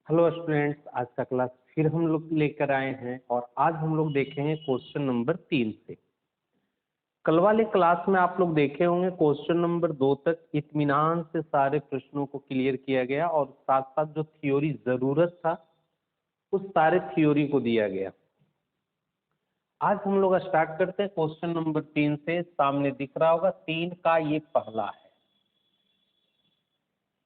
Hello students, आज का class फिर हम लोग लेकर आए हैं और आज हम लोग देखेंगे क्वेश्चन नंबर 3 से। कल वाले क्लास में आप लोग देखे होंगे क्वेश्चन नंबर 2 तक इत्मीनान से सारे प्रश्नों को क्लियर किया गया और साथ साथ जो थ्योरी जरूरत था उस सारे थ्योरी को दिया गया। आज हम लोग स्टार्ट करते हैं क्वेश्चन नंबर 3 से। सामने दिख रहा होगा 3 का ये पहला है।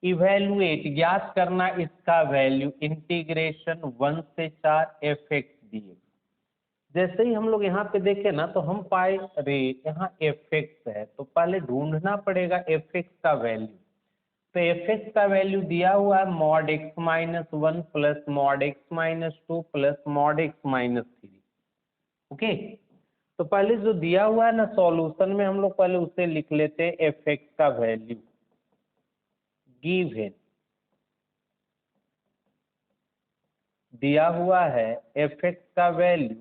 इवेल्युएट ज्ञात करना इसका वैल्यू इंटीग्रेशन 1 से 4 एफ एक्स डी। जैसे ही हम लोग यहाँ पे देखे ना तो हम पाए अरे यहाँ एफ एक्स है तो पहले ढूंढना पड़ेगा एफ एक्स का वैल्यू। तो एफ एक्स का वैल्यू दिया हुआ है mod x minus 1 plus mod x minus 2 plus mod x minus 3। Okay, तो पहले जो दिया हुआ है ना सॉल्यूशन में हम लोग पहले उसे लिख लेते हैं। एफ एक्स का वैल्यू गिवन दिया हुआ है एफ एक्स का value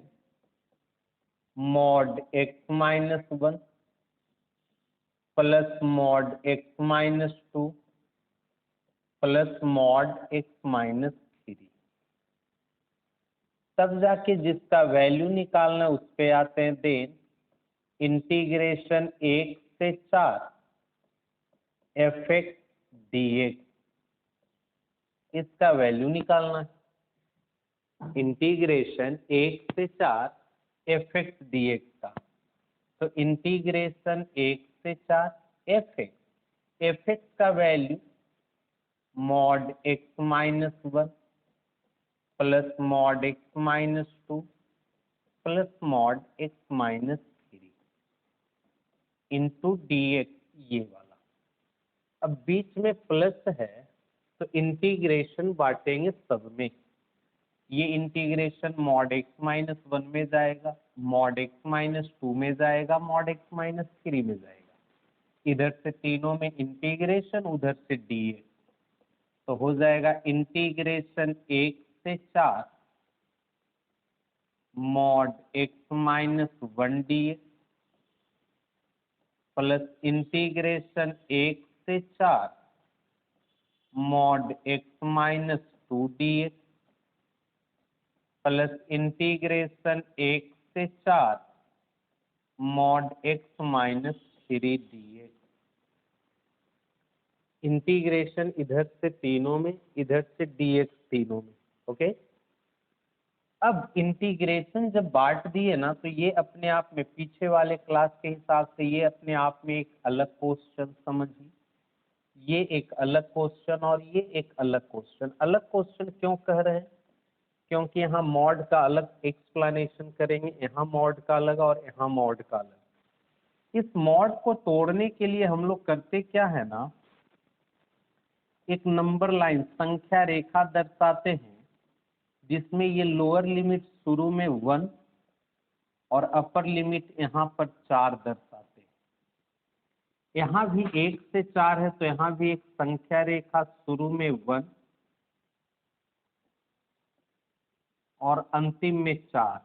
mod x minus 1 plus mod x minus 2 plus mod x minus 3। तब जाके जिसका वैल्यू निकालना उस पे आते हैं। देन इंटीग्रेशन 1 से 4 एफ एक्स डी एक्स, इसका वैल्यू निकालना है। इंटीग्रेशन 1 से 4 एफ एक्स डी एक्स का, तो इंटीग्रेशन 1 से 4 एफ एक्स का value mod x minus 1 plus mod x minus 2 plus mod x minus 3 into D x, ये वाला। अब बीच में प्लस है तो इंटीग्रेशन बांटेंगे सब में। ये इंटीग्रेशन मॉड एक्स माइनस 1 में जाएगा, मॉड एक्स माइनस 2 में जाएगा, मॉड एक्स माइनस 3 में जाएगा। इधर से तीनों में इंटीग्रेशन, उधर से डी एक्स, तो हो जाएगा इंटीग्रेशन 1 से 4 mod x minus 1 D x plus integration 1 से 4 mod x minus 2 D x plus integration 1 से 4 mod x minus 3 D x. Integration इधर से तीनों में, इधर से डी एक्स तीनों में। ओके, अब इंटीग्रेशन जब बांट दिए ना तो ये अपने आप में पीछे वाले क्लास के हिसाब से ये अपने आप में एक अलग क्वेश्चन समझिए। ये एक अलग क्वेश्चन और ये एक अलग क्वेश्चन। अलग क्वेश्चन क्यों कह रहे हैं? क्योंकि यहाँ मॉड का अलग एक्सप्लेनेशन करेंगे, यहाँ मॉड का अलग और यहाँ मॉड का अलग। इस मॉड को तोड़ने के लिए हम लोग करते क्या है ना, एक नंबर लाइन संख्या रेखा दर्शाते हैं जिसमें ये लोअर लिमिट शुरू में 1 और अपर लिमिट यहाँ पर 4 दर्शाते हैं। यहाँ भी 1 से 4 है तो यहाँ भी एक संख्या रेखा शुरू में 1 और अंतिम में 4।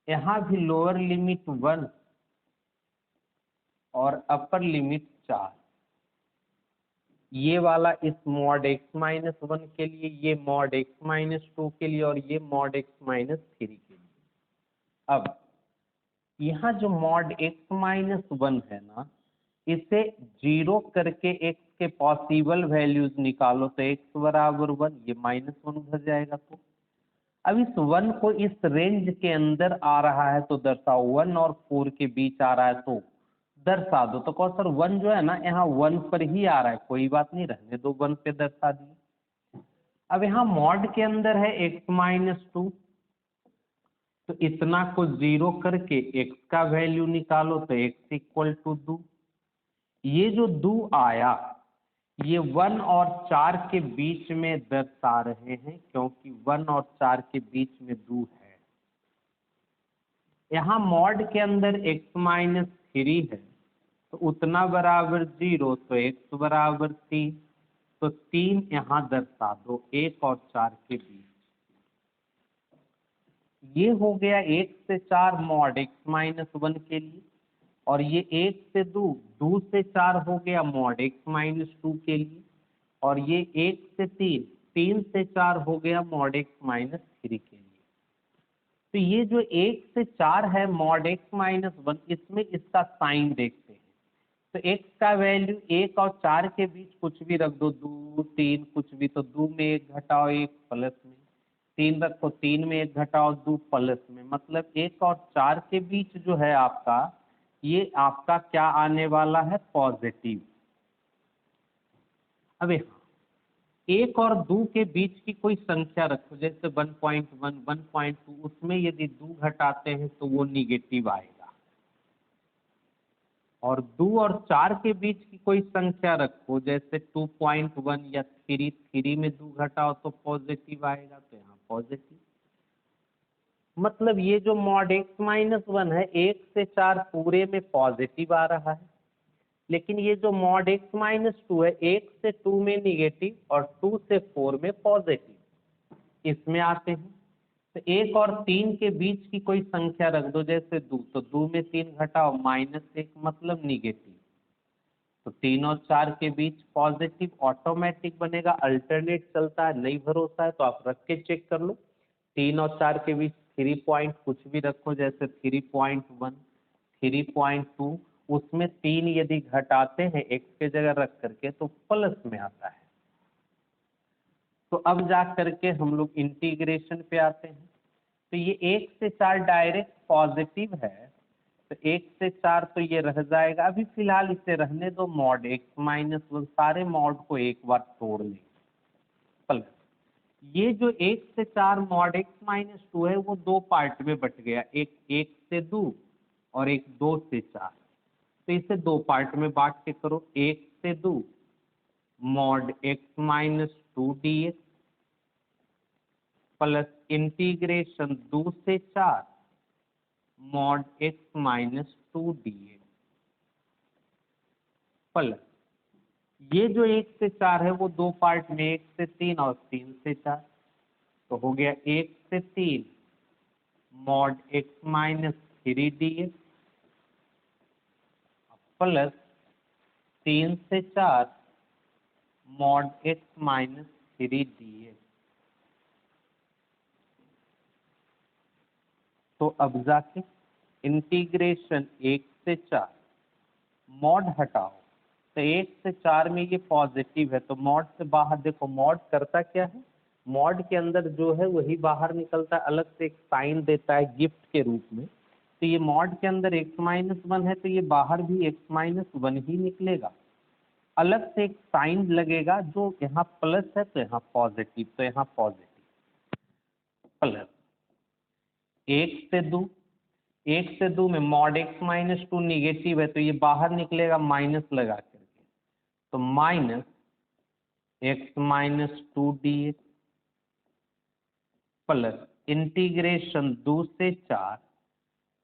यहाँ भी लोअर लिमिट 1 और अपर लिमिट 4। ये वाला इस मॉड एक्स माइनस 1 के लिए, ये मॉड एक्स माइनस 2 के लिए और ये मॉड एक्स माइनस 3 के लिए। अब यहाँ जो मॉड एक्स माइनस 1 है ना, इसे 0 करके x के पॉसिबल वैल्यूज निकालो तो x बराबर 1, ये माइनस 1 उधर जाएगा। तो अब इस 1 को इस रेंज के अंदर आ रहा है तो दर्शाओ, 1 और 4 के बीच आ रहा है तो दर्शा दो। तो कहो सर 1 जो है ना यहाँ 1 पर ही आ रहा है, कोई बात नहीं, रहने दो, 1 पे दर्शा दिए। अब यहाँ मॉड के अंदर है x माइनस 2, तो इतना को 0 करके x का वैल्यू निकालो तो x इक्वल टू 2। ये जो 2 आया ये 1 और 4 के बीच में दर्शा रहे हैं, क्योंकि 1 और 4 के बीच में 2 है। यहाँ मॉड के अंदर x माइनस 3 है तो उतना बराबर 0, तो x बराबर 3, तो 3 यहाँ दर्शा दो 1 और 4 के बीच। ये हो गया 1 से 4 मॉड x माइनस 1 के लिए, और ये 1 से 2, 2 से 4 हो गया मॉड x माइनस 2 के लिए, और ये 1 से 3 3 से 4 हो गया मॉड x माइनस 3 के लिए। तो ये जो 1 से 4 है मॉड x माइनस 1, इसमें इसका साइन देखते हैं। तो x का वैल्यू 1 और 4 के बीच कुछ भी रख दो, 2 3 कुछ भी, तो 2 में 1 घटाओ 1 प्लस में, 3 रखो 3 में 1 घटाओ 2 प्लस में, मतलब 1 और 4 के बीच जो है आपका, ये आपका क्या आने वाला है, पॉजिटिव। अब 1 और 2 के बीच की कोई संख्या रखो, जैसे 1.1 1.2, उसमें यदि 2 घटाते हैं तो वो निगेटिव आएगा। और 2 और 4 के बीच की कोई संख्या रखो, जैसे 2.1 या 3 में 2 घटाओ तो पॉजिटिव आएगा, तो यहाँ पॉजिटिव। मतलब ये जो मॉड x माइनस 1 है, 1 से 4 पूरे में पॉजिटिव आ रहा है, लेकिन ये जो मॉड x माइनस 2 है, 1 से 2 में निगेटिव और 2 से 4 में पॉजिटिव, इसमें आते हैं। तो 1 और 3 के बीच की कोई संख्या रख दो, जैसे 2, तो 2 में 3 घटाओ -1, मतलब निगेटिव। तो 3 और 4 के बीच पॉजिटिव ऑटोमेटिक बनेगा, अल्टरनेट चलता है, नहीं भरोसा है तो आप रख के चेक कर लो। 3 और 4 के बीच 3 पॉइंट कुछ भी रखो, जैसे 3.1 3.2, उसमें 3 यदि घटाते हैं x के जगह रख करके तो प्लस में आता है। तो अब जा करके हम लोग इंटीग्रेशन पे आते हैं। तो ये 1 से 4 डायरेक्ट पॉजिटिव है, तो 1 से 4 तो ये रह जाएगा, अभी फिलहाल इसे रहने दो मॉड x माइनस 1, सारे मॉड को एक बार तोड़ लेंगे। प्लस ये जो 1 से 4 मॉड x माइनस 2 है, वो दो पार्ट में बट गया, एक 1 से 2 और एक 2 से 4। तो इसे दो पार्ट में बांट के करो, 1 से 2 mod x minus 2 dx plus integration 2 से 4 mod x minus 2 dx plus ये जो 1 से 4 है वो दो पार्ट में, 1 से 3 और 3 से 4, तो हो गया 1 से 3 mod x minus 3 dx plus 3 से 4 मॉड x माइनस 3 dx। तो अब जाके इंटीग्रेशन 1 से 4 मॉड हटाओ, तो 1 से 4 में ये पॉजिटिव है, तो मॉड से बाहर देखो, मॉड करता क्या है, मॉड के अंदर जो है वही बाहर निकलता है, अलग से एक साइन देता है गिफ्ट के रूप में। तो ये मॉड के अंदर x माइनस 1 है, तो ये बाहर भी x माइनस 1 ही निकलेगा, अलग से एक साइन लगेगा, जो यहाँ प्लस है तो यहाँ पॉजिटिव, तो यहाँ पॉजिटिव प्लस 1 से 2, 1 से 2 में मॉड x माइनस 2 निगेटिव है, तो ये बाहर निकलेगा माइनस लगा करके, तो minus x minus 2 dx plus integration 2 से 4,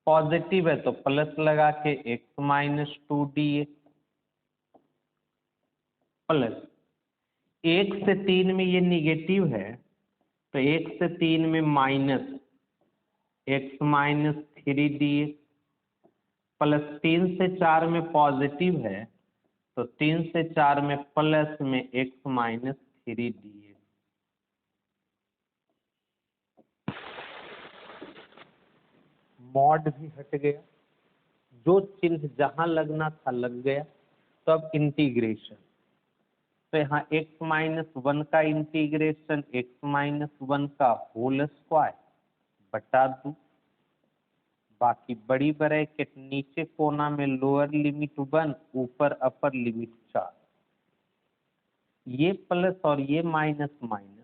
पॉजिटिव है तो प्लस लगा के x माइनस 2 dx प्लस 1 से 3 में ये निगेटिव है, तो 1 से 3 में minus x minus 3 dx plus 3 से 4 में पॉजिटिव है, तो 3 से 4 में प्लस में x माइनस 3 dx। मॉड भी हट गया, जो चिन्ह जहां लगना था लग गया। तो अब इंटीग्रेशन, तो यहाँ x माइनस 1 का इंटीग्रेशन x माइनस 1 का होल स्क्वायर बटा 2, बाकी बड़ी ब्रैकेट नीचे कोना में लोअर लिमिट 1 ऊपर अपर लिमिट 4, ये प्लस और ये माइनस माइनस,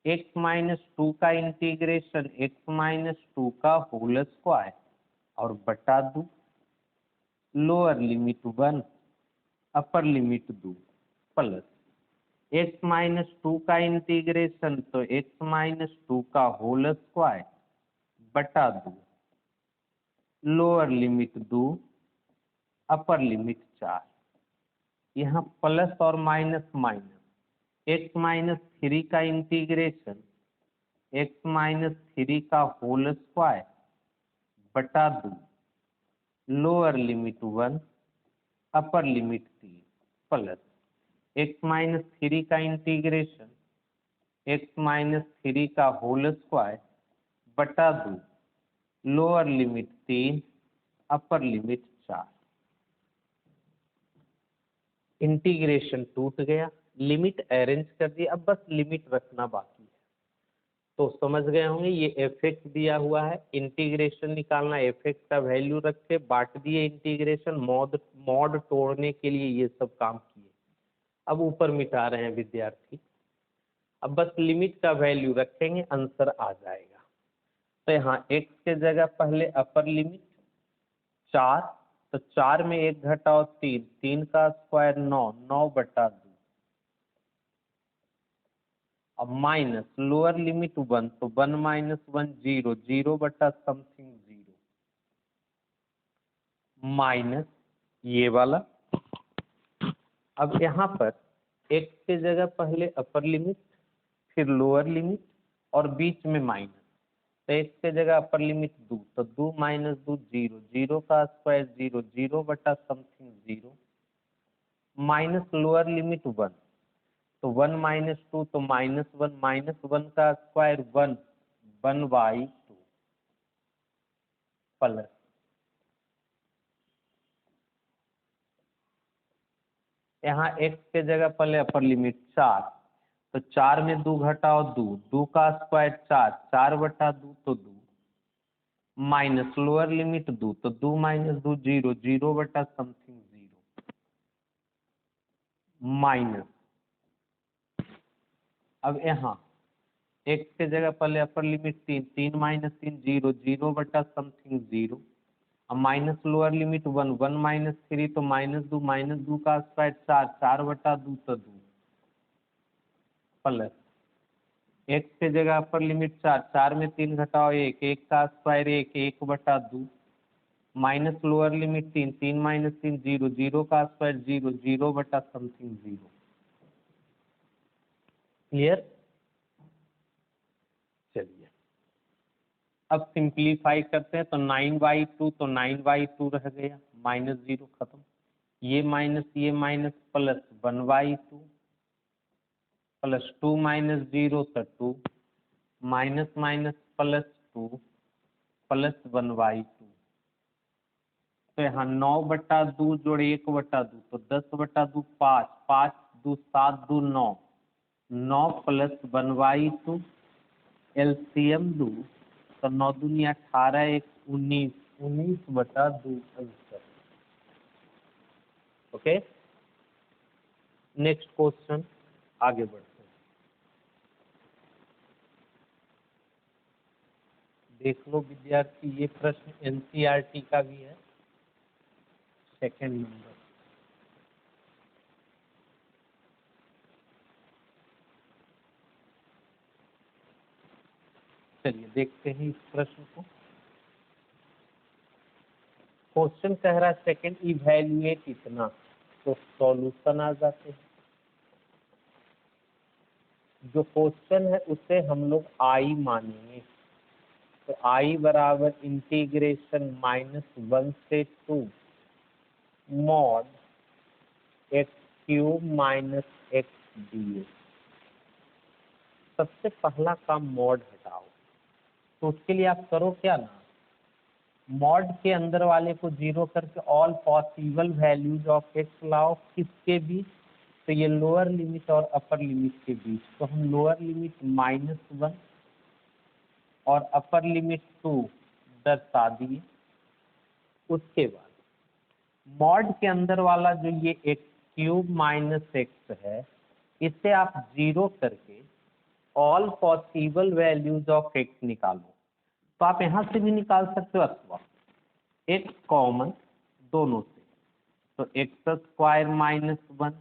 x माइनस 2 का इंटीग्रेशन x माइनस 2 का होल स्क्वायर और बटा 2, lower limit 1 upper limit 2 plus x minus 2 का इंटीग्रेशन, तो x माइनस 2 का होल स्क्वायर बटा 2, लोअर लिमिट 2 अपर लिमिट 4, यहाँ प्लस और माइनस माइनस, x माइनस 3 का इंटीग्रेशन x माइनस 3 का होल स्क्वायर बटा 2, lower limit 1 upper limit 3 plus x minus 3 का इंटीग्रेशन x-3 का होल स्क्वायर बटा 2, lower limit 3, upper limit 4। Integration टूट गया, लिमिट अरेंज कर दी, अब बस लिमिट रखना बाकी है। तो समझ गए होंगे ये एफ दिया हुआ है, इंटीग्रेशन निकालना, एफ का वैल्यू रख के बांट दिए इंटीग्रेशन, मॉड तोड़ने के लिए ये सब काम किए। अब ऊपर मिटा रहे हैं विद्यार्थी, अब बस लिमिट का वैल्यू रखेंगे, आंसर आ जाएगा। तो यहाँ x के जगह पहले अपर लिमिट 4, तो 4 में 1 घटाओ 3, 3 का स्क्वायर 9, 9 बटा 2, अब माइनस लोअर लिमिट 1, तो 1 माइनस 1 0, 0 बटा समथिंग 0, माइनस ये वाला। अब यहाँ पर x के जगह पहले अपर लिमिट, फिर लोअर लिमिट और बीच में माइनस, तो x के जगह अपर लिमिट 2, तो 2 माइनस 2 0, 0 का स्क्वायर 0, 0 बटा समथिंग 0, माइनस लोअर लिमिट 1, तो 1 माइनस 2, तो माइनस 1, माइनस 1 का स्क्वायर 1, 1/2 प्लस यहाँ x के जगह पहले अपर लिमिट 4, तो 4 में 2 घटाओ 2, 2 का स्क्वायर 4, 4 बटा 2 तो 2, माइनस लोअर लिमिट 2, तो 2 माइनस 2 0, 0 बटा समथिंग 0, माइनस। अब यहाँ x के जगह पहले अपर लिमिट 3, 3 माइनस 3 0, 0 बटा समथिंग 0, अब माइनस लोअर लिमिट 1, 1 माइनस 3, तो माइनस 2 का स्क्वायर 4, 4 बटा 2 तो 2, प्लस x के जगह अपर लिमिट 4, 4 में 3 घटाओ 1, 1 का स्क्वायर 1, 1 बटा 2, माइनस लोअर लिमिट 3, 3 माइनस 3 0, 0 का स्क्वायर 0, 0 बटा समथिंग 0। क्लियर? चलिए अब सिंप्लीफाई करते हैं, तो 9/2, तो 9/2 रह गया, माइनस 0 खत्म, ये माइनस प्लस 1/2, प्लस 2 माइनस 0 तो 2, माइनस माइनस प्लस 2, प्लस 1/2, तो यहाँ 9 बटा 2 जोड़ 1 बटा 2, तो 10 बटा 2 5, 5 2 7 2 9, 9 प्लस 1/2, एलसीएम 2, तो 9 दूनी 18, 1 19, 19 बटा 2 आंसर। ओके, नेक्स्ट क्वेश्चन, आगे बढ़ते हैं। देख लो विद्यार्थी, ये प्रश्न एनसीईआरटी का भी है, सेकंड नंबर। चलिए देखते हैं इस प्रश्न को। क्वेश्चन कह रहा है सेकंड इवैल्यूएट इतना, तो सॉल्यूशन आ जाते हैं। जो क्वेश्चन है उसे हम लोग आई मानेंगे, तो आई बराबर इंटीग्रेशन -1 से 2 mod x³ minus x dx। सबसे पहला काम मॉड हटाओ, तो उसके लिए आप करो क्या ना, मॉड के अंदर वाले को 0 करके all possible values of x लाओ, किसके बीच, तो ये लोअर लिमिट और अपर लिमिट के बीच, तो हम लोअर लिमिट -1 और अपर लिमिट 2 दर्शा दिए। उसके बाद मॉड के अंदर वाला जो ये x³ माइनस x है, इसे आप 0 करके all possible values of x निकालो। तो आप यहाँ से भी निकाल सकते हो, अथवा x कॉमन दोनों से, तो x² -1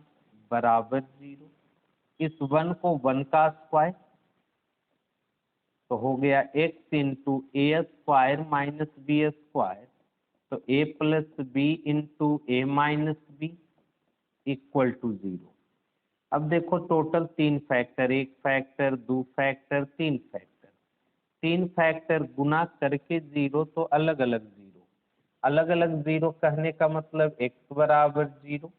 बराबर 0, इस 1 को 1 का स्क्वायर, तो हो गया x into A square minus B square, तो a plus B into A minus B equal to 0। अब देखो total 3 factor, 1 factor 2 factor 3 factor, 3 factor गुना करके 0, तो अलग अलग 0, अलग अलग 0 कहने का मतलब x बराबर 0,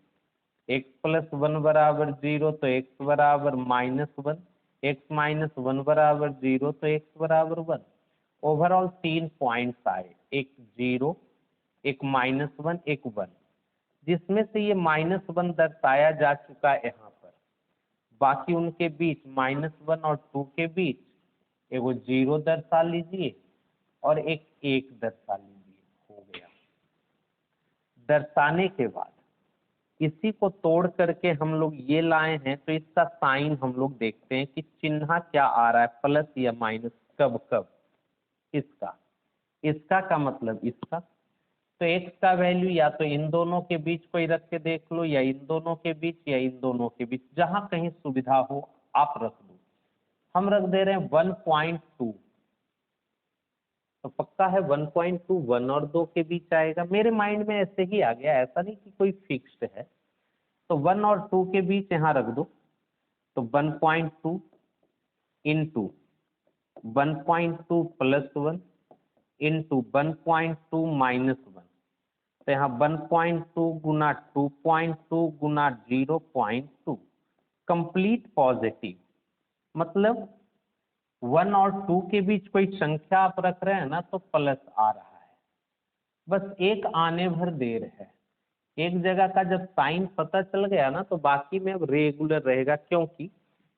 x प्लस 1 बराबर 0, तो x बराबर -1, x माइनस 1 बराबर 0 तो x बराबर 1। ओवरऑल 3 पॉइंट्स आए, एक 0, एक -1, एक 1, जिसमें से ये -1 दर्शाया जा चुका है यहाँ पर। बाकी उनके बीच -1 और 2 के बीच एगो 0 दर्शा लीजिए और एक 1 दर्शा लीजिए, हो गया। दर्शाने के बाद इसी को तोड़ करके हम लोग ये लाए हैं, तो इसका साइन हम लोग देखते हैं कि चिन्ह क्या आ रहा है, प्लस या माइनस, कब कब। इसका का मतलब इसका, तो x का वैल्यू या तो इन दोनों के बीच कोई रख के देख लो, या इन दोनों के बीच, या इन दोनों के बीच, जहां कहीं सुविधा हो आप रख दो। हम रख दे रहे हैं 1.2, तो पक्का है 1.2 1 और 2 के बीच आएगा। मेरे माइंड में ऐसे ही आ गया, ऐसा नहीं कि कोई फिक्स्ड है। तो 1 और 2 के बीच यहाँ रख दो, तो 1.2 इंटू 1.2 प्लस 1 इंटू 1.2 माइनस 1, तो यहाँ 1.2 गुना 2.2 गुना 0.2 कंप्लीट पॉजिटिव। मतलब 1 और 2 के बीच कोई संख्या आप रख रहे हैं ना, तो प्लस आ रहा है, बस एक आने भर देर है। एक जगह का जब साइन पता चल गया ना, तो बाकी में अब रेगुलर रहेगा, क्योंकि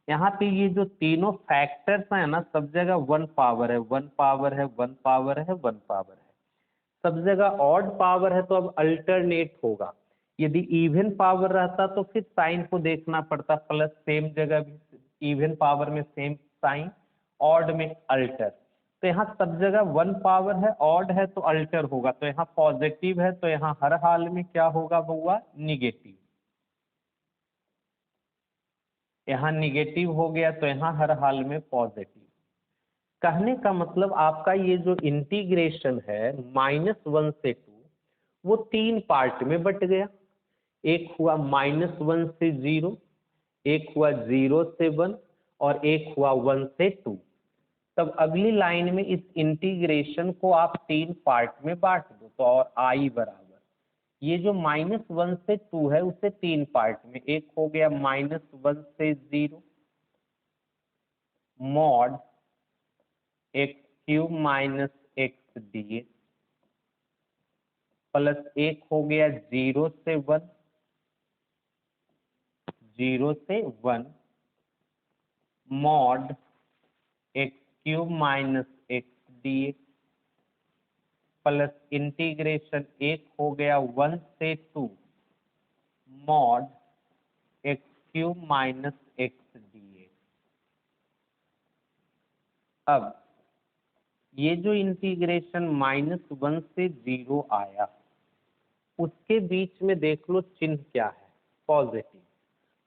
यहाँ पे ये जो तीनों फैक्टर्स हैं ना, सब जगह 1 पावर है, 1 पावर है, 1 पावर है, 1 पावर है। सब जगह ऑड पावर है, तो अब अल्टरनेट होगा। यदि इवन पावर रहता तो फिर साइन को देखना पड़ता, प्लस सेम जगह भी इवन पावर में सेम साइन, ऑड में अल्टर। तो यहाँ सब जगह 1 पावर है, ऑड है तो अल्टर होगा, तो यहाँ पॉजिटिव है, तो यहाँ हर हाल में क्या होगा बउआ, निगेटिव। यहाँ निगेटिव हो गया, तो यहाँ हर हाल में पॉजिटिव। कहने का मतलब आपका ये जो इंटीग्रेशन है -1 से 2, वो 3 पार्ट में बट गया। एक हुआ -1 से 0, एक हुआ 0 से 1, और एक हुआ 1 से 2। तब अगली लाइन में इस इंटीग्रेशन को आप 3 पार्ट में बांट दो, तो और आई बराबर ये जो -1 से 2 है उसे 3 पार्ट में, एक हो गया -1 से 0 mod x cube minus X D, plus एक हो गया 0 से 1, 0 से 1 mod x cube minus X D, plus integration एक हो गया 1 से 2 mod x cube minus X D. अब ये जो इंटीग्रेशन -1 से 0 आया, उसके बीच में देख लो चिन्ह क्या है, पॉजिटिव।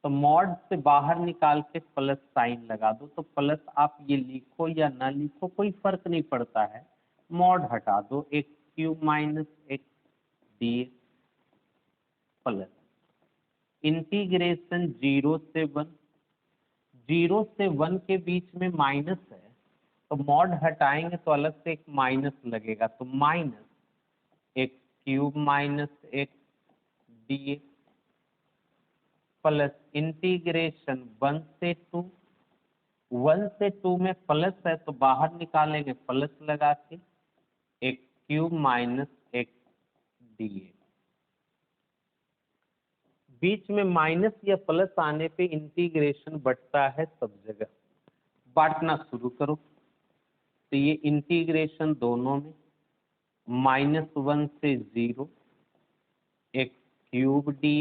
तो मॉड से बाहर निकाल के प्लस साइन लगा दो, तो प्लस आप ये लिखो या ना लिखो कोई फर्क नहीं पड़ता है, मॉड हटा दो, x cube minus X D plus integration 0 से 1, 0 से 1 के बीच में माइनस है, तो मॉड हटाएंगे तो अलग से एक माइनस लगेगा, तो minus x cube minus X D plus integration 1 से 2, 1 से 2 में प्लस है तो बाहर निकालेंगे प्लस लगा के, X cube minus X D. बीच में माइनस या प्लस आने पे इंटीग्रेशन बढ़ता है सब जगह। बांटना शुरू करो, तो ये इंटीग्रेशन दोनों में -1 से 0 x cube D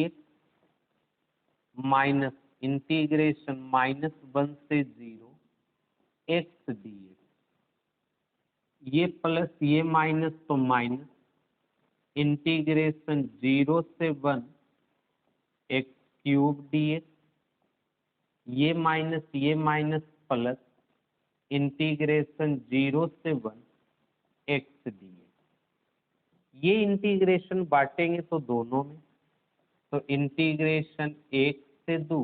minus integration -1 से 0 एक्स डी, ये प्लस ये माइनस तो माइनस इंटीग्रेशन 0 से 1 एक्स क्यूब डी, ये माइनस प्लस इंटीग्रेशन 0 से 1 एक्स डी। ये इंटीग्रेशन बांटेंगे तो दोनों में, तो इंटीग्रेशन 1 से 2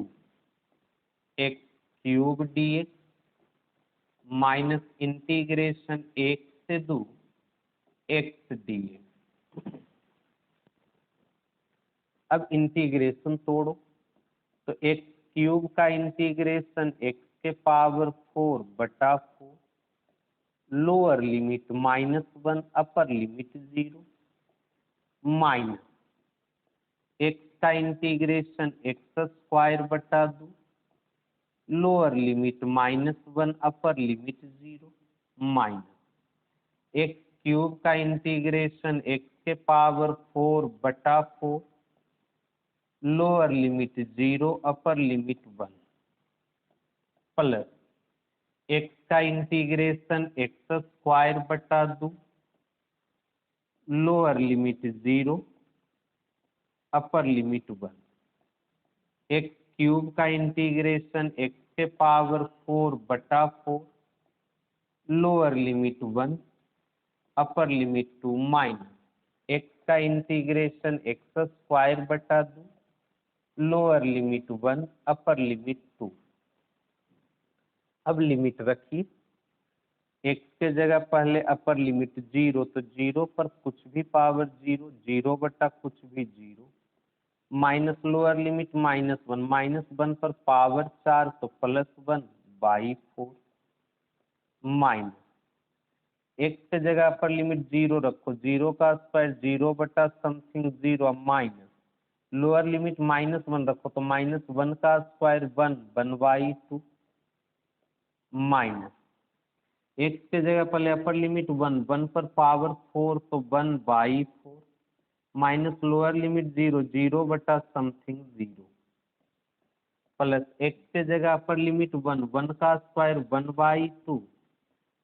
x cube D minus integration 1 से 2 एक्स डी। अब इंटीग्रेशन तोड़ो, तो एक्स क्यूब का इंटीग्रेशन एक्स के पावर 4 बटा 4, लोअर लिमिट -1 अपर लिमिट 0, माइनस एक्स का इंटीग्रेशन एक्स स्क्वायर बटा 2, लोअर लिमिट -1 अपर लिमिट 0, माइनस एक्स क्यूब का इंटीग्रेशन एक्स के पावर 4 बटा 4, lower limit 0 upper limit 1, plus x का इंटीग्रेशन एक्स स्क्वायर बटा 2, lower limit 0 upper limit 1, x cube का integration x के power 4 बटा 4, lower limit 1 upper limit 2, minus x का integration x square बटा 2, लोअर लिमिट 1 अपर लिमिट 2। अब limit रखिए, x के जगह पहले अपर लिमिट 0, तो 0 पर कुछ भी पावर 0, 0 बटा कुछ भी 0, माइनस लोअर लिमिट -1, -1 पर पावर 4 तो +1 बाई 4, माइनस एक्स के जगह अपर लिमिट 0 रखो, 0 का स्क्वायर 0 बटा समथिंग 0, माइनस लोअर लिमिट -1 रखो तो -1 का स्क्वायर 1 बाई 2, माइनस एक्स के जगह पहले अपर लिमिट 1 पर पावर 4 तो 1 बाई 4, माइनस लोअर लिमिट 0, 0 बटा समथिंग 0, प्लस एक्स के जगह अपर लिमिट 1 का square 1 by 2,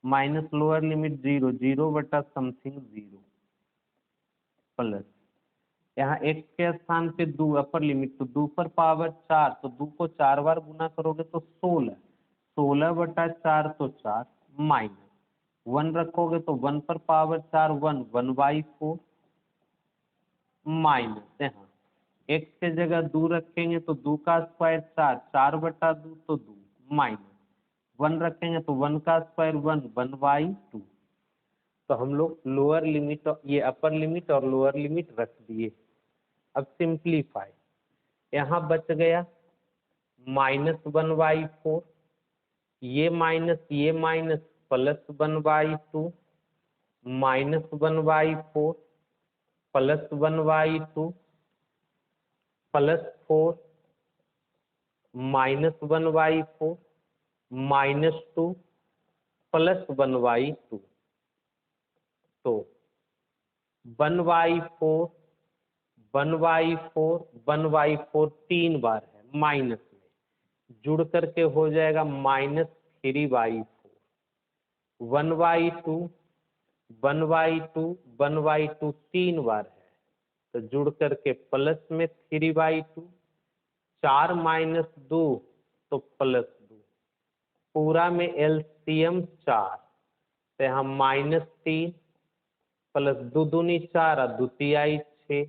minus lower limit 0, 0 बटा समथिंग 0, प्लस यहाँ एक्स के स्थान पे 2 अपर लिमिट, तो 2 पर पावर 4, तो 2 को 4 बार गुना करोगे तो 16, 16 बटा 4 तो 4, माइनस 1 रखोगे तो 1 पर पावर 4 1 बाई 4, माइनस यहाँ एक्स के जगह 2 रखेंगे तो 2 का स्क्वायर 4, 4 बटा 2 तो 2, माइनस 1 रखेंगे तो 1 का स्क्वायर 1 बाई 2। तो हम लोग लोअर लिमिट और ये अपर लिमिट और लोअर लिमिट रख दिए। अब सिंप्लीफाई, यहाँ बच गया -1 बाई 4, ये minus +1 by 2, -1 by 4, +1 by 2, +4, -1 by 4, -2, +1 by 2, तो 1 बाई 4, 1 बाई 4, 1 बाई 4 3 बार है, माइनस में जुड़ करके हो जाएगा -3 बाई 4, 1 बाई 2, 1 बाई 2, 1 बाई 2 3 बार है, तो जुड़ करके प्लस में 3 बाई 2, 4 - 2 तो +2, पूरा में एलसीएम 4, तो यहाँ -3 प्लस 2 दूनी 4 और 2 तिहाई 6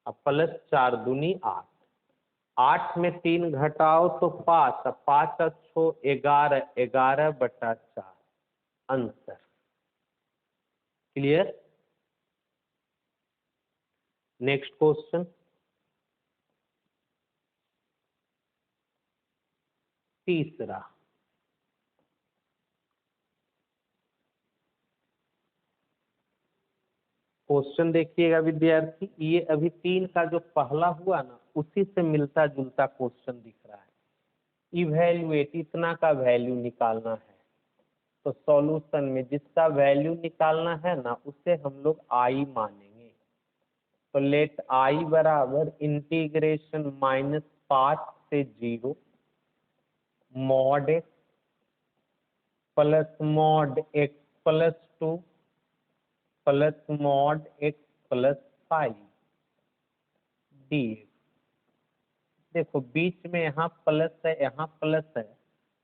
और प्लस 4 दूनी 8, 8 में 3 घटाओ तो 5, 5 और 6 11, 11 बटा 4 आंसर। क्लियर? नेक्स्ट क्वेश्चन, तीसरा, क्वेश्चन देखिएगा विद्यार्थी, ये अभी 3 का जो पहला हुआ ना उसी से मिलता जुलता क्वेश्चन दिख रहा है। इवैल्यूएट, इतना का वैल्यू निकालना है, तो सॉल्यूशन में जिसका वैल्यू निकालना है ना उसे हम लोग आई मानेंगे। तो लेट आई बराबर इंटीग्रेशन -5 से 0 mod x plus mod x plus 2 plus mod x plus 5 dx। देखो बीच में यहाँ प्लस है, यहाँ प्लस है,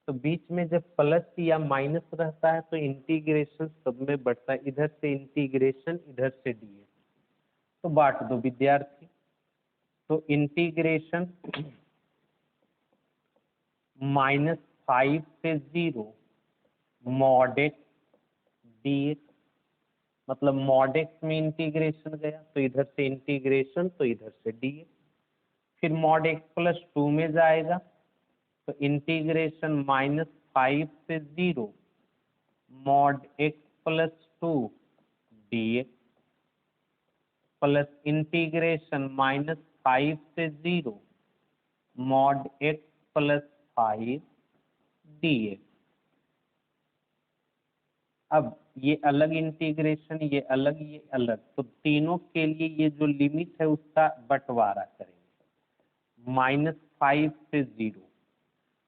तो बीच में जब प्लस या माइनस रहता है तो इंटीग्रेशन सब में बढ़ता है, इधर से इंटीग्रेशन इधर से dx, तो बांट दो विद्यार्थी। तो इंटीग्रेशन -5 से 0 मॉड एक्स dx, मतलब मॉड एक्स में इंटीग्रेशन गया तो इधर से इंटीग्रेशन तो इधर से dx, फिर मॉड एक्स प्लस 2 में जाएगा तो इंटीग्रेशन -5 से 0 mod x plus 2 dx plus integration -5 से 0 मॉड x प्लस 5 dx। अब ये अलग इंटीग्रेशन, ये अलग, ये अलग, तो तीनों के लिए ये जो लिमिट है उसका बंटवारा करेंगे। -5 से 0,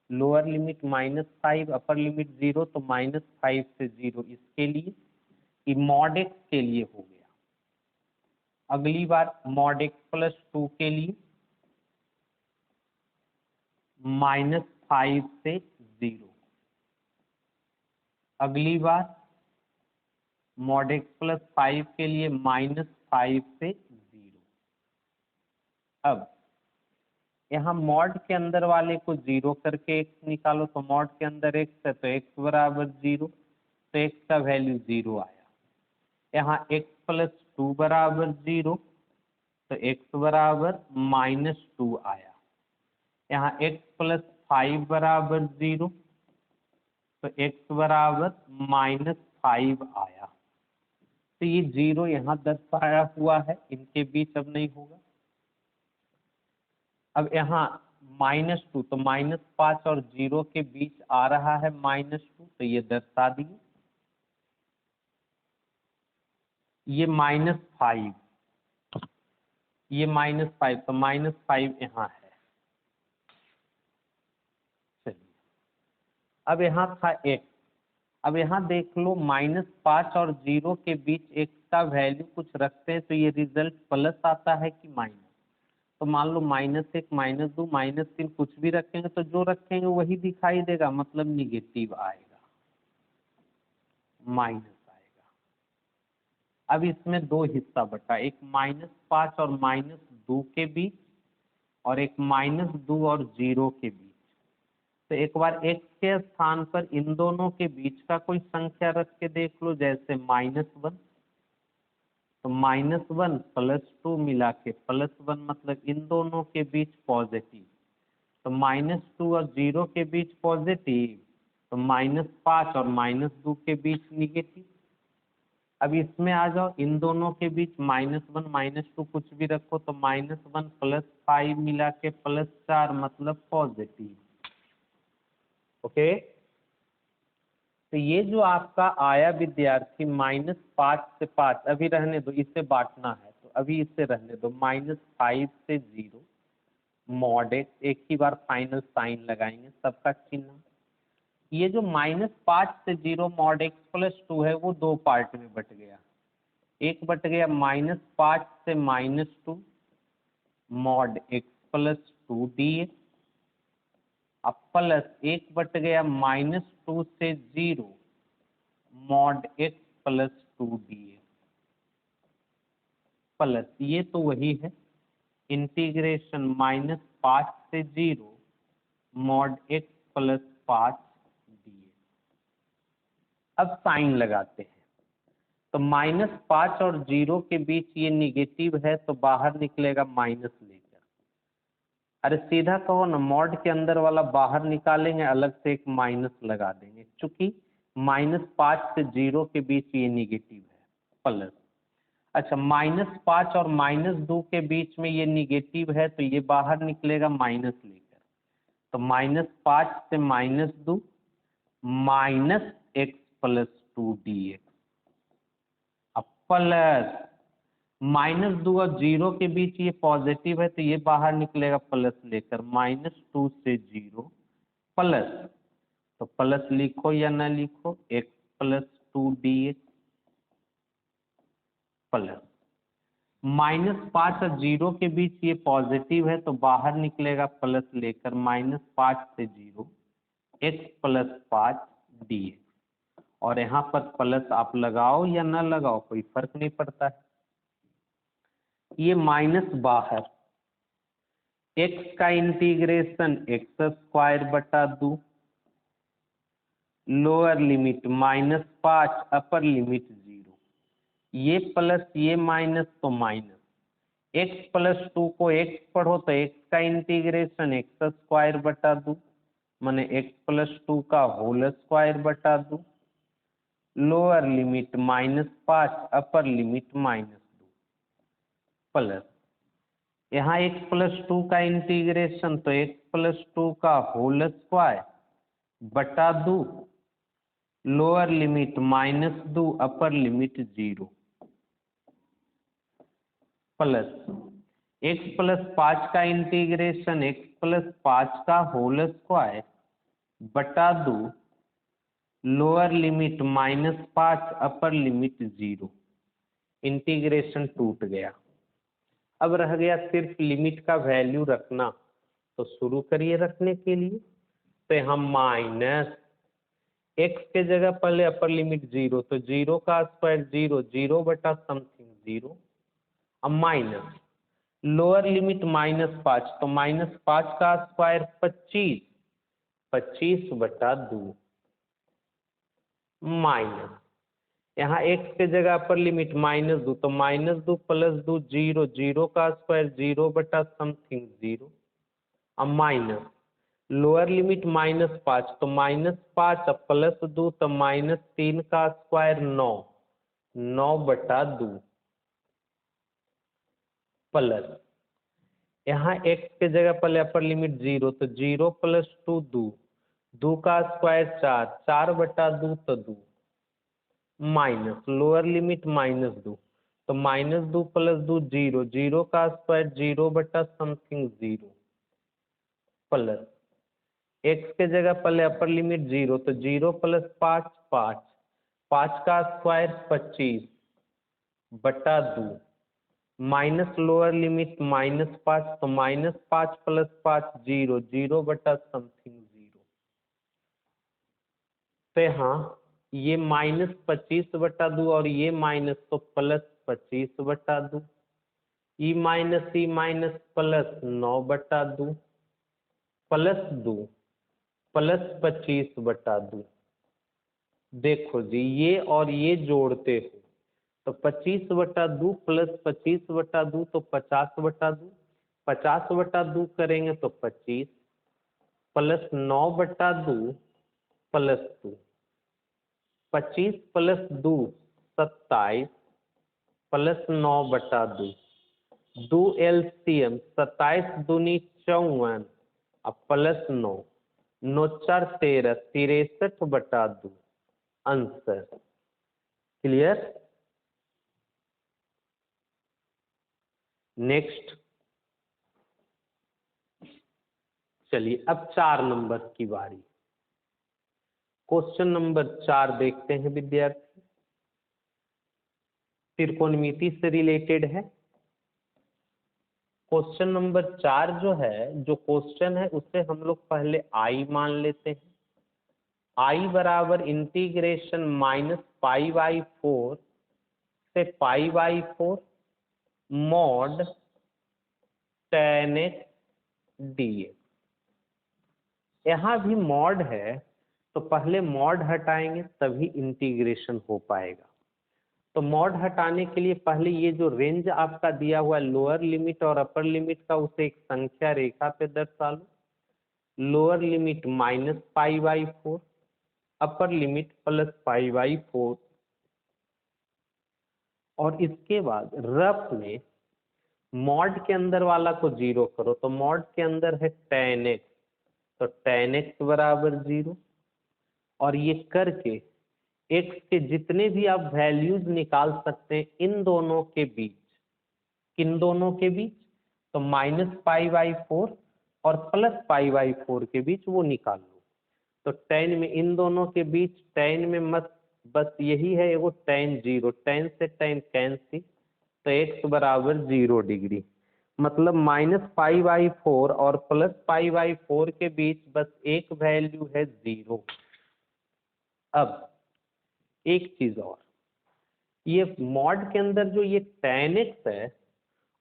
लोअर लिमिट -5, अपर लिमिट 0, तो -5 से 0 इसके लिए, मॉड x के लिए हो गया। अगली बार मॉड x प्लस 2 के लिए -5 से 0। अगली बार मॉड x प्लस 5 के लिए -5 से 0। अब यहाँ मॉड के अंदर वाले को 0 करके x निकालो, तो मॉड के अंदर x है तो x बराबर 0, तो x का वैल्यू 0 आया। यहाँ x प्लस 2 बराबर 0, तो x बराबर -2 आया। यहाँ x प्लस 5 बराबर 0, तो x बराबर -5 आया। तो ये 0 यहाँ दर्शाया हुआ है, इनके बीच अब नहीं होगा। अब यहाँ -2, तो -5 और 0 के बीच आ रहा है -2, तो ये दर्शा दिए। ये -5, ये -5, तो -5 यहाँ है। चलिए, अब यहाँ था x, अब यहाँ देख लो -5 और 0 के बीच x का वैल्यू कुछ रखते हैं तो ये रिजल्ट प्लस आता है कि माइनस। तो मान लो -1, -2, -3 कुछ भी रखेंगे तो जो रखेंगे वही दिखाई देगा, मतलब निगेटिव आएगा, माइनस आएगा। अब इसमें दो हिस्सा बटा, एक -5 और -2 के बीच, और एक -2 और 0 के बीच। तो एक बार x के स्थान पर इन दोनों के बीच का कोई संख्या रख के देख लो, जैसे -1, तो -1 प्लस 2 मिला के +1, मतलब इन दोनों के बीच पॉजिटिव, तो -2 और 0 के बीच पॉजिटिव, तो -5 और -2 के बीच निगेटिव। अब इसमें आ जाओ, इन दोनों के बीच -1 -2 कुछ भी रखो, तो -1 प्लस 5 मिला के +4, मतलब पॉजिटिव। ओके, तो ये जो आपका आया विद्यार्थी -5 से 5, अभी रहने दो, इसे बांटना है तो अभी इसे रहने दो, -5 से 0 मॉड x, एक ही बार फाइनल साइन लगाएंगे सबका चिन्ह। ये जो -5 से 0 मॉड x प्लस 2 है वो दो पार्ट में बट गया। एक बट गया -5 से -2 मॉड x प्लस 2 dx, अब प्लस एक बट गया -2 से 0 mod x plus 2 dx, plus ये तो वही है इंटीग्रेशन -5 से 0 मॉड x प्लस 5 dx। अब साइन लगाते हैं, तो -5 और 0 के बीच ये निगेटिव है तो बाहर निकलेगा माइनस लेकर। अरे सीधा कहो ना, मॉड के अंदर वाला बाहर निकालेंगे, अलग से एक माइनस लगा देंगे, चूंकि -5 से 0 के बीच ये निगेटिव है, प्लस। अच्छा, -5 और -2 के बीच में ये निगेटिव है तो ये बाहर निकलेगा माइनस लेकर, तो -5 से -2 -x प्लस 2 dx, अब प्लस -2 और 0 के बीच ये पॉजिटिव है तो ये बाहर निकलेगा प्लस लेकर, -2 से 0 प्लस, तो प्लस लिखो या ना लिखो, x प्लस 2 dx, प्लस -5 और 0 के बीच ये पॉजिटिव है तो बाहर निकलेगा प्लस लेकर, -5 से 0 x प्लस 5 dx, और यहाँ पर प्लस आप लगाओ या ना लगाओ कोई फर्क नहीं पड़ता है। ये माइनस बाहर, x का इंटीग्रेशन x² बटा 2, लोअर लिमिट -5, अपर लिमिट 0, ये प्लस ये माइनस तो माइनस, x प्लस 2 को x पढ़ो तो x का इंटीग्रेशन x² बटा 2, माने x+2 का होल स्क्वायर बटा 2, lower limit -5 upper limit -2 plus यहाँ x+2 का इंटीग्रेशन तो x+2 का होल स्क्वायर बटा 2, लोअर लिमिट -2 अपर लिमिट 0 प्लस x+5 का इंटीग्रेशन x+5 का होल स्क्वायर बटा 2, लोअर लिमिट -5 अपर लिमिट 0। इंटीग्रेशन टूट गया। अब रह गया सिर्फ लिमिट का वैल्यू रखना, तो शुरू करिए रखने के लिए। तो हम माइनस x के जगह पहले अपर लिमिट 0, तो 0 का स्क्वायर 0, 0 बटा समथिंग 0। अब माइनस लोअर लिमिट -5, तो -5 का स्क्वायर 25, 25 बटा 2 माइनस यहाँ x के जगह अपर लिमिट -2, तो -2 प्लस 2 0, 0 का स्क्वायर 0 बटा समथिंग 0। अब माइनस लोअर लिमिट -5, तो -5 प्लस 2, तो -3 का स्क्वायर 9, 9 बटा 2 प्लस यहाँ x के जगह पहले अपर लिमिट 0, तो 0 प्लस 2 2, 2 का स्क्वायर 4, 4 बटा 2 तो 2 माइनस लोअर लिमिट -2, तो -2 प्लस 2 0, 0 का स्क्वायर 0 बटा समथिंग 0 प्लस x के जगह पहले अपर लिमिट 0, तो 0 प्लस 5 5, 5 का स्क्वायर 25 बटा 2 माइनस लोअर लिमिट -5, तो -5 प्लस 5 0, 0 बटा समथिंग 0। तो यहाँ ये -25 बटा 2 और ये माइनस, तो प्लस 25 बटा 2, ई माइनस प्लस 9 बटा 2 प्लस 2 प्लस 25 बटा 2। देखो जी ये और ये जोड़ते हो तो 25 बटा 2 प्लस 25 बटा 2 तो 50 बटा 2, 50 बटा 2 करेंगे तो 25 प्लस 9 बटा 2 प्लस 2, 25 प्लस 2 27 प्लस 9 बटा 2, 2 LCM 27 दूनी 54 अब प्लस 9, 9 4 13, 63 बटा 2 आंसर। क्लियर। नेक्स्ट चलिए अब 4 नंबर की बारी। क्वेश्चन नंबर 4 देखते हैं विद्यार्थी, त्रिकोणमिति से रिलेटेड है। क्वेश्चन नंबर 4 जो है, जो क्वेश्चन है उससे हम लोग पहले आई मान लेते हैं। आई बराबर इंटीग्रेशन -π/4 से π/4 मॉड tan x dx। यहाँ भी मॉड है तो पहले मॉड हटाएंगे तभी इंटीग्रेशन हो पाएगा। तो मॉड हटाने के लिए पहले ये जो रेंज आपका दिया हुआ है लोअर लिमिट और अपर लिमिट का, उसे एक संख्या रेखा पे दर्शा लो। लोअर लिमिट -π/4, अपर लिमिट +π/4 और इसके बाद रफ में मॉड के अंदर वाला को 0 करो। तो मॉड के अंदर है tan x, तो tan x बराबर 0 और ये करके x के जितने भी आप वैल्यूज निकाल सकते हैं इन दोनों के बीच, किन दोनों के बीच, तो -π/4 और +π/4 के बीच वो निकाल लो। तो tan में इन दोनों के बीच tan में मत बस यही है एगो tan 0, tan से tan कैंसिल, तो x बराबर 0 डिग्री, मतलब -π/4 और +π/4 के बीच बस एक वैल्यू है 0। अब एक चीज और, ये मॉड के अंदर जो ये tan x है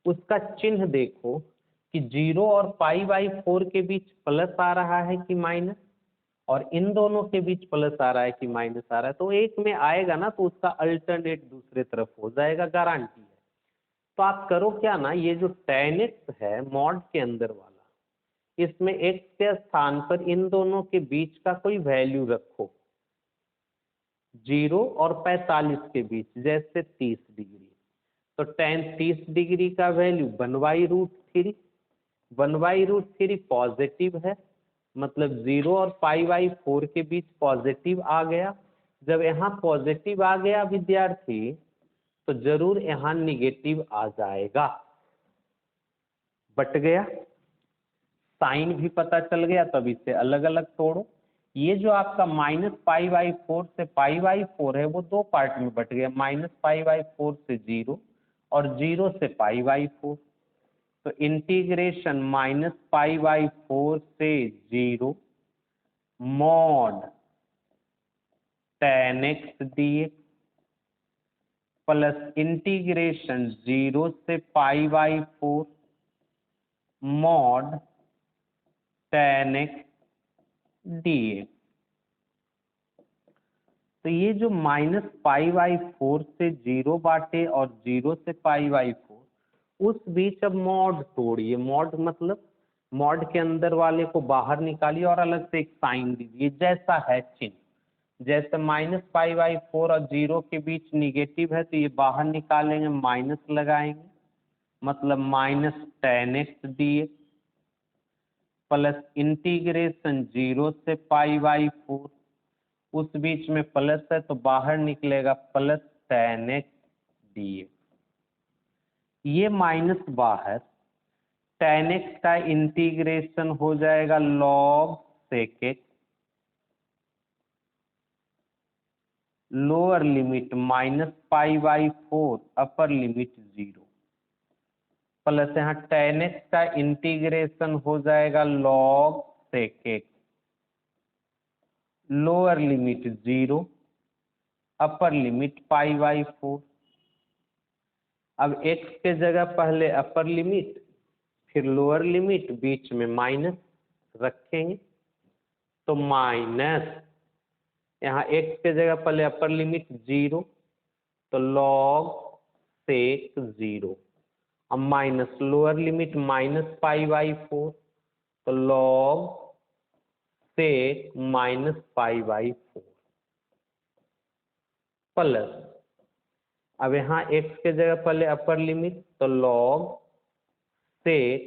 उसका चिन्ह देखो कि 0 और π/4 के बीच प्लस आ रहा है कि माइनस, और इन दोनों के बीच प्लस आ रहा है कि माइनस आ रहा है। तो एक में आएगा ना तो उसका अल्टरनेट दूसरे तरफ हो जाएगा, गारंटी है। तो आप करो क्या ना, ये जो tan x है मॉड के अंदर वाला, इसमें x के स्थान पर इन दोनों के बीच का कोई वैल्यू रखो, 0 और 45 के बीच, जैसे 30 डिग्री। तो tan 30 डिग्री का वैल्यू 1/√3, 1/√3 पॉजिटिव है, मतलब 0 और π/4 के बीच पॉजिटिव आ गया। जब यहाँ पॉजिटिव आ गया विद्यार्थी, तो जरूर यहाँ निगेटिव आ जाएगा। बट गया, साइन भी पता चल गया, तब इसे अलग अलग तोड़ो। ये जो आपका -π/4 से π/4 है वो दो पार्ट में बट गया, -π/4 से 0 और 0 से π/4। तो इंटीग्रेशन -π/4 से 0 mod tan x dx plus integration 0 से π/4 mod tan x dx। तो ये जो -π/4 से 0 बाटे और 0 से π/4, उस बीच अब मॉड तोड़िए। मॉड मतलब मॉड के अंदर वाले को बाहर निकालिए और अलग से एक साइन दीजिए, जैसा है चिन्ह। जैसे -π/4 और 0 के बीच निगेटिव है, तो ये बाहर निकालेंगे, माइनस लगाएंगे, मतलब -tan x dx plus integration 0 से π/4, उस बीच में प्लस है तो बाहर निकलेगा प्लस tan x dx। ये माइनस बाहर, tan x का इंटीग्रेशन हो जाएगा log sec x, lower limit -π/4 upper limit 0, plus यहाँ tan x का इंटीग्रेशन हो जाएगा log sec x, lower limit 0 upper limit π/4। अब x के जगह पहले अपर लिमिट फिर लोअर लिमिट, बीच में माइनस रखेंगे, तो माइनस यहाँ x के जगह पहले अपर लिमिट 0, तो log sec 0, अब माइनस लोअर लिमिट -π/4, तो log sec -π/4 प्लस, अब यहाँ x के जगह पहले अपर लिमिट, तो log sec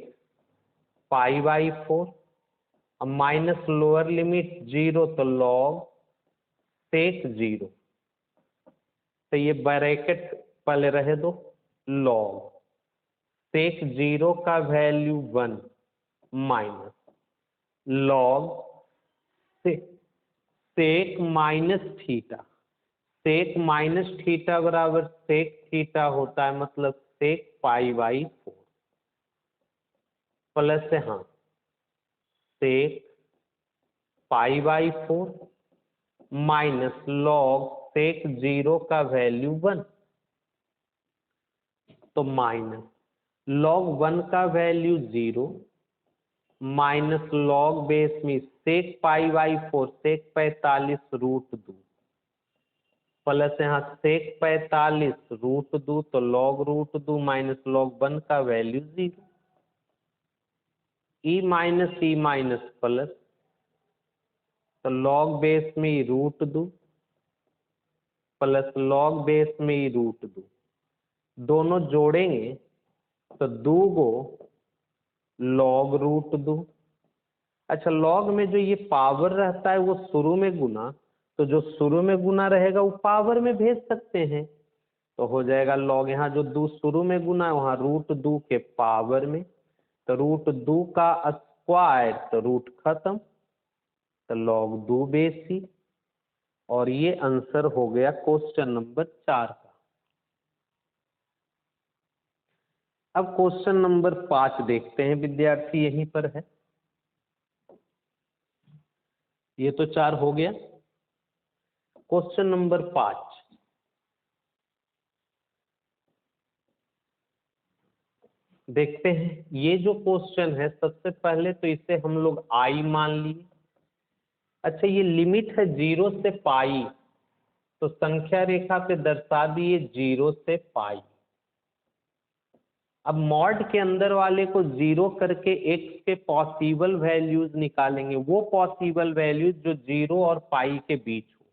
π/4, अब माइनस लोअर लिमिट 0, तो log sec 0। तो ये ब्रैकेट पहले रहे दो, log sec 0 का value 1 minus log sec minus theta, sec minus theta बराबर sec थीटा होता है, मतलब sec π/4 प्लस यहाँ sec π/4 माइनस log sec 0 का वैल्यू 1, तो माइनस log 1 का वैल्यू 0 माइनस log बेस में sec π/4 sec 45√2 प्लस यहाँ sec 45√2, तो log√2 माइनस log 1 का वैल्यू 0, e माइनस प्लस, तो log बेस में √2 प्लस log बेस में √2, दोनों जोड़ेंगे तो 2 गो log√2। अच्छा, log में जो ये पावर रहता है वो शुरू में गुना, तो जो शुरू में गुना रहेगा वो पावर में भेज सकते हैं, तो हो जाएगा log, यहाँ जो 2 शुरू में गुना है वहाँ √2 के पावर में, तो √2 का स्क्वायर, तो रूट खत्म, तो log 2 बेसी। और ये आंसर हो गया क्वेश्चन नंबर 4 का। अब क्वेश्चन नंबर 5 देखते हैं विद्यार्थी, यहीं पर है। ये तो 4 हो गया। क्वेश्चन नंबर 5, देखते हैं। ये जो क्वेश्चन है, सबसे पहले तो इसे हम लोग आई मान लिए। अच्छा, ये लिमिट है 0 से पाई, तो संख्या रेखा पे दर्शा दिए 0 से पाई। अब मॉड के अंदर वाले को 0 करके x के पॉसिबल वैल्यूज निकालेंगे, वो पॉसिबल वैल्यूज जो 0 और पाई के बीच हो।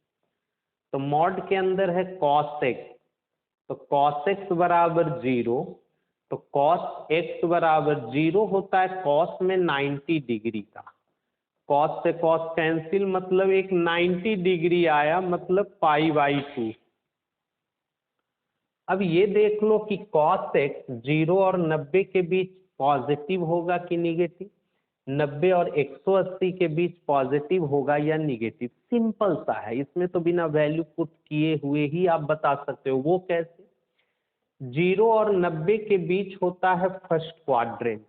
तो मॉड के अंदर है cos x, तो cos x बराबर 0, तो cos x बराबर 0 होता है cos में 90 डिग्री का। cos से cos कैंसिल, मतलब एक 90 डिग्री आया, मतलब π/2। अब ये देख लो कि cos x 0 और 90 के बीच पॉजिटिव होगा कि निगेटिव, 90 और 180 के बीच पॉजिटिव होगा या निगेटिव। सिंपल सा है, इसमें तो बिना वैल्यू पुट किए हुए ही आप बता सकते हो। वो कैसे? 0 और 90 के बीच होता है फर्स्ट क्वाड्रेंट,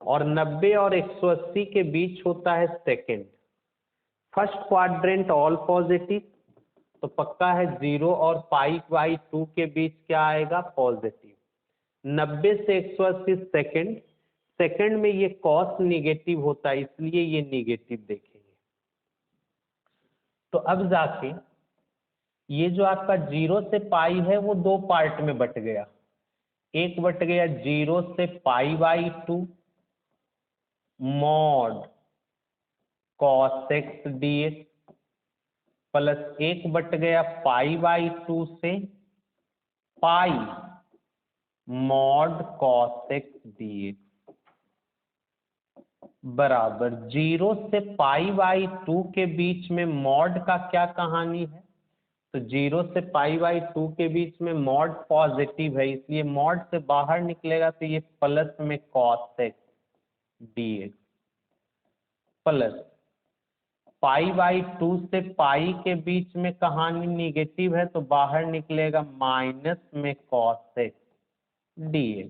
और 90 और 180 के बीच होता है second. First quadrant all positive, तो पक्का है 0 और π/2 के बीच क्या आएगा? पॉजिटिव। 90 से 180 सेकेंड, सेकेंड में ये कॉस निगेटिव होता है, इसलिए ये निगेटिव देखेंगे। तो अब जाके ये जो आपका 0 से पाई है वो दो पार्ट में बट गया। एक बट गया 0 से π/2 mod cos x dx, plus एक बट गया π/2 से pi mod cos x dx, बराबर 0 से π/2 के बीच में मॉड का क्या कहानी है? तो 0 से π/2 के बीच में मॉड पॉजिटिव है, इसलिए मॉड से बाहर निकलेगा तो ये प्लस में cos x dx, प्लस π/2 से पाई के बीच में कहानी निगेटिव है, तो बाहर निकलेगा माइनस में cos x dx।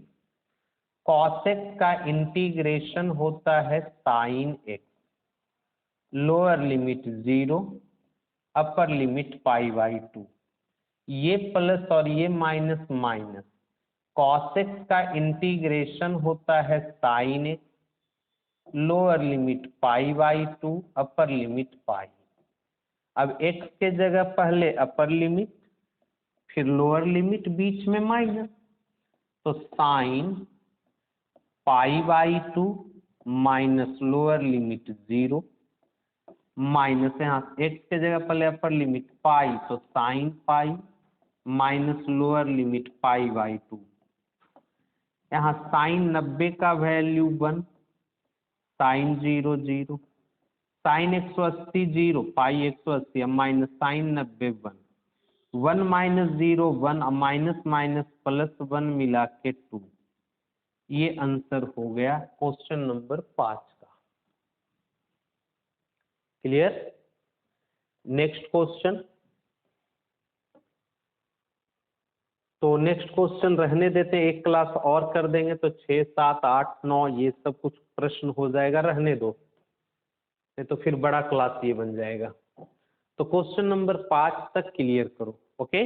cos x का इंटीग्रेशन होता है sin x, lower limit 0, upper limit π/2। ये प्लस और ये माइनस माइनस, cos x का इंटीग्रेशन होता है sin x, lower limit π/2, upper limit pi. अब x के जगह पहले अपर लिमिट, फिर लोअर लिमिट, बीच में माइनस, तो sine π/2 minus lower limit 0, minus यहाँ x के जगह पहले अपर लिमिट पाई, तो sine pi minus lower limit π/2। यहाँ साइन 90 का value 1, sine 0 0, sine 180 0, pi 180, minus sine 90 1, 1 minus 0 1, minus minus plus 1 मिला के 2। ये आंसर हो गया क्वेश्चन नंबर 5 का। क्लियर? Next question. तो नेक्स्ट क्वेश्चन रहने देते हैं, एक क्लास और कर देंगे तो 6 7 8 9 ये सब कुछ प्रश्न हो जाएगा, रहने दो, नहीं तो फिर बड़ा क्लास ये बन जाएगा। तो क्वेश्चन नंबर 5 तक क्लियर करो। ओके।